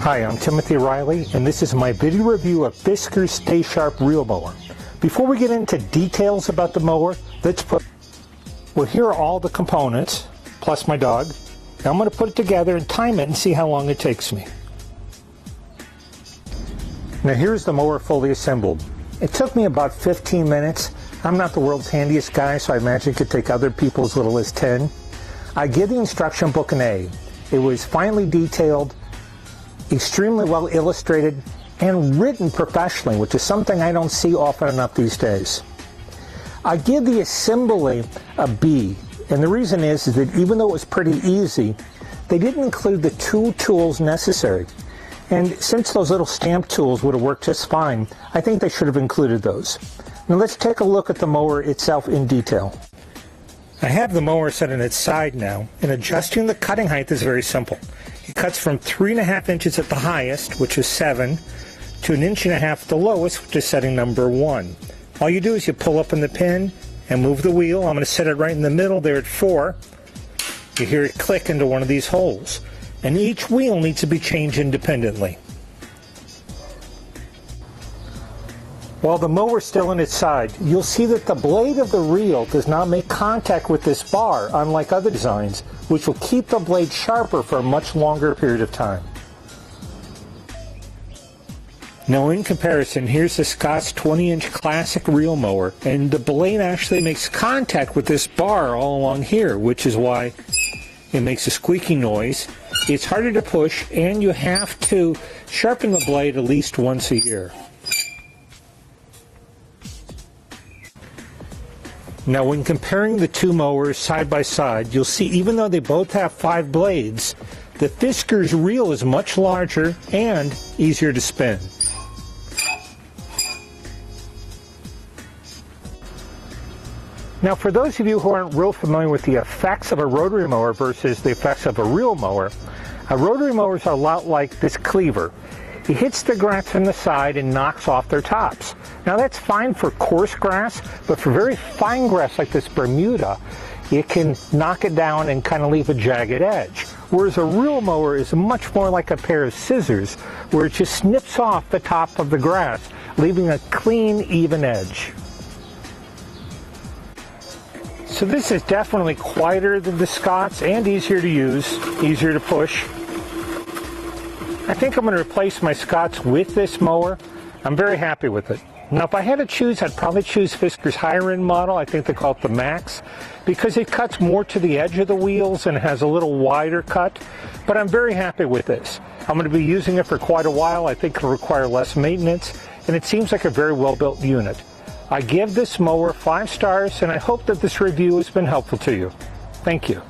Hi, I'm Timothy Riley, and this is my video review of Fiskars Stay Sharp Reel Mower. Before we get into details about the mower, well, here are all the components, plus my dog. Now I'm going to put it together and time it and see how long it takes me. Now here's the mower fully assembled. It took me about 15 minutes. I'm not the world's handiest guy, so I imagine it could take other people as little as 10. I give the instruction book an A. It was finely detailed, extremely well illustrated, and written professionally, which is something I don't see often enough these days. I give the assembly a B, and the reason is that even though it was pretty easy, they didn't include the two tools necessary. And since those little stamp tools would have worked just fine, I think they should have included those. Now let's take a look at the mower itself in detail. I have the mower set on its side now, and adjusting the cutting height is very simple. It cuts from 3.5 inches at the highest, which is 7, to 1.5 inches at the lowest, which is setting number 1. All you do is you pull up in the pin and move the wheel. I'm going to set it right in the middle there at 4. You hear it click into one of these holes, and each wheel needs to be changed independently. While the mower is still on its side, you'll see that the blade of the reel does not make contact with this bar, unlike other designs, which will keep the blade sharper for a much longer period of time. Now in comparison, here's the Scott's 20-inch classic reel mower, and the blade actually makes contact with this bar all along here, which is why it makes a squeaky noise. It's harder to push, and you have to sharpen the blade at least once a year. Now when comparing the two mowers side by side, you'll see even though they both have 5 blades, the Fiskars reel is much larger and easier to spin. Now for those of you who aren't real familiar with the effects of a rotary mower versus the effects of a reel mower, rotary mowers are a lot like this cleaver. It hits the grass from the side and knocks off their tops. Now that's fine for coarse grass, but for very fine grass like this Bermuda, it can knock it down and kind of leave a jagged edge. Whereas a reel mower is much more like a pair of scissors, where it just snips off the top of the grass, leaving a clean, even edge. So this is definitely quieter than the Scott's and easier to use, easier to push. I think I'm going to replace my Scott's with this mower. I'm very happy with it. Now if I had to choose, I'd probably choose Fiskars' higher end model. I think they call it the Max, because it cuts more to the edge of the wheels and has a little wider cut. But I'm very happy with this. I'm going to be using it for quite a while. I think it'll require less maintenance, and it seems like a very well built unit. I give this mower 5 stars, and I hope that this review has been helpful to you. Thank you.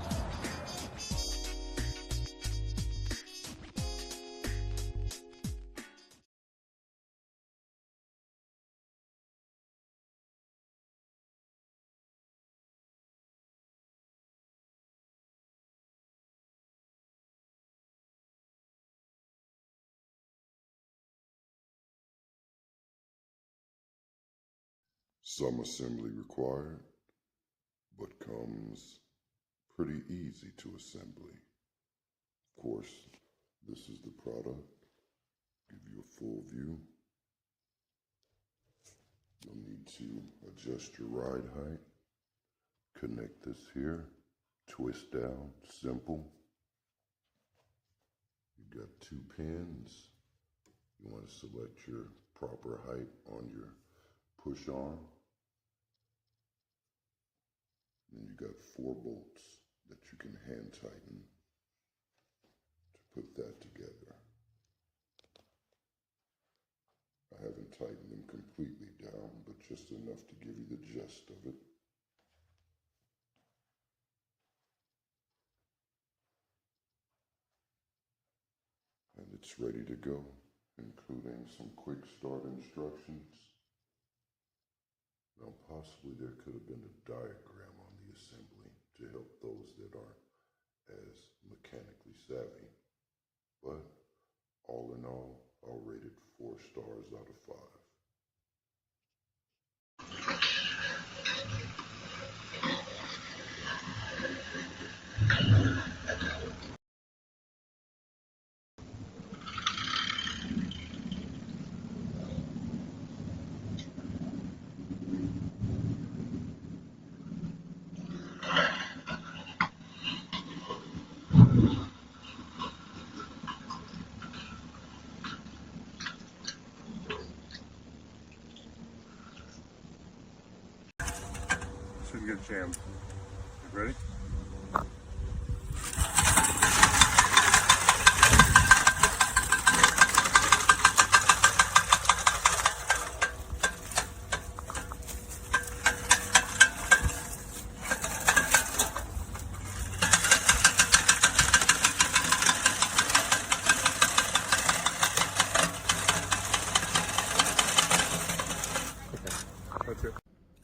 Some assembly required, but comes pretty easy to assembly. Of course, this is the product. Give you a full view. You'll need to adjust your ride height. Connect this here. Twist down. Simple. You've got 2 pins. You want to select your proper height on your push arm. And you got 4 bolts that you can hand tighten to put that together. I haven't tightened them completely down, but just enough to give you the gist of it. And it's ready to go, including some quick start instructions. Now possibly there could have been a diagram on the assembly to help those that aren't as mechanically savvy. But all in all, I'll rate it 4 stars out of 5. shouldn't get jammed. You ready? That's it.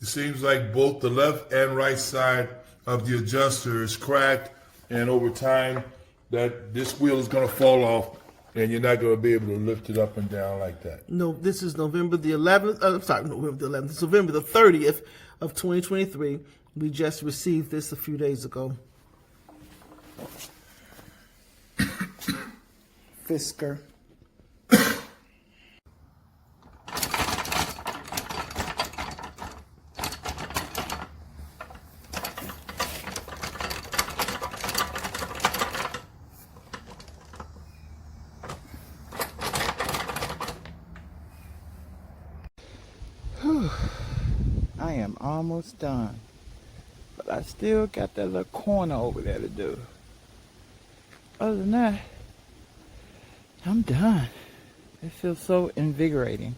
It seems like both the left and right side of the adjuster is cracked, and over time, that this wheel is going to fall off, and you're not going to be able to lift it up and down like that. No, this is November the 11th. I'm sorry, November the 11th. It's November the 30th of 2023. We just received this a few days ago. Fiskar. I am almost done, but I still got that little corner over there to do. Other than that, I'm done. It feels so invigorating.